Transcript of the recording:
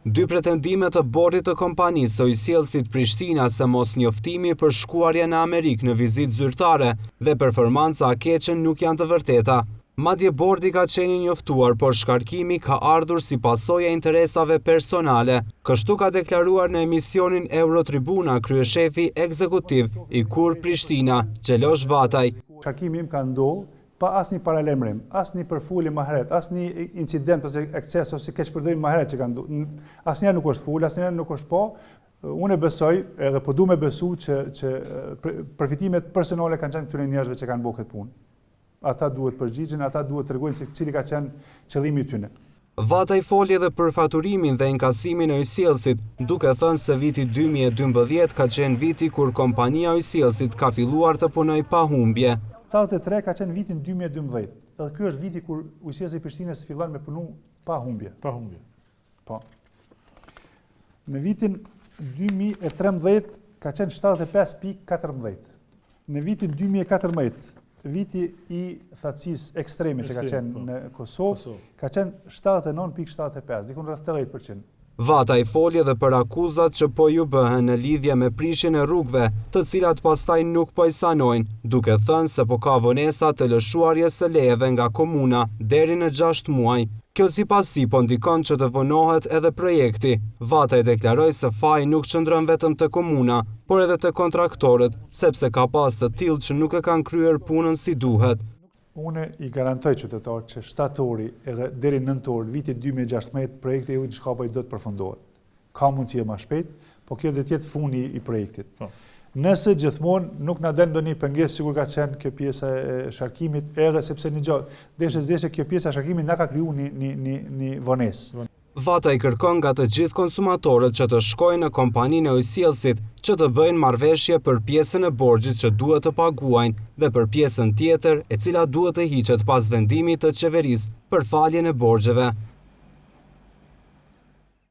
Dy pretendimet të bordit të kompanisë së ujësiellësit Prishtina se mos njoftimi për shkuarje në Amerikë në vizitë zyrtare dhe performanca keqe nuk janë të vërteta. Madje bordi ka qenë njoftuar, por shkarkimi ka ardhur si pasojë e interesave personale. Kështu ka deklaruar në emisionin Eurotribuna kryeshefi ekzekutiv i KUR Prishtina, Xhelosh Vataj. Shkarkimi im ka ndodhur pa asnjë paralajmërim, asnjë përfulje më herët, asnjë incident ose ekses ose keqpërdorim më herët që ka ndodhur. Asnjëherë nuk është ful, asnjëherë nuk është po. Unë besoj, edhe po duam të besu që përfitimet personale kanë qenë këtyre njerëzve që kanë bërë këtë punë. Ata duhet përgjigjen, ata duhet tregojnë se cili ka qenë qëllimi i tyre. Vataj foli edhe për faturimin dhe inkasimin e ujësiellësit, duke thënë se viti 2012 ka qenë viti kur kompania e ujësiellësit ka filluar të punojë pa humbje. 83 ka qenë vitin 2012. Edhe ky është viti kur ujësiellësi i Prishtinës fillon me punu pa humbje. Pa humbje. Po. Në vitin 2013 ka qenë 75.14. Në vitin 2014, viti i thatësisë ekstreme që ka qenë në Kosovë, ka qenë 79.75, dikun rreth 80%. Vataj foli edhe për akuzat që po ju bëhen në lidhje me prishjen e rrugëve, të cilat pastaj nuk po i sanojnë, duke thënë se po ka vonesa të lëshuarjes së lejeve nga komuna deri në 6 muaj. Kjo sipas tij po ndikon që të vonohet edhe projekti. Vataj deklaroi se faji nuk qëndron vetëm te komuna, por edhe te kontraktorët, sepse ka pas të tillë që nuk e kanë kryer punën si duhet. Unë i garantoj qytetarët që shtatori edhe deri nëntor viti 2016 projekti i ujit Shkapoj do të përfundohet. Ka mundësi më shpejt, po kjo do të jetë fundi i projektit. Nëse gjithmonë nuk na den ndonjë pengesë sikur ka qenë kjo pjesa e sharkimit, edhe sepse një gjë, deshe kjo pjesa e sharkimit na ka kriju një vonesë. Vataj kërkon nga të gjithë konsumatorët që të shkojnë në kompaninë e ujësiellësit që të bëjnë marrëveshje për pjesën e borxhit që duhet të paguajnë dhe për pjesën tjetër e cila duhet të hiqet pas vendimit të qeverisë për faljen e borxheve.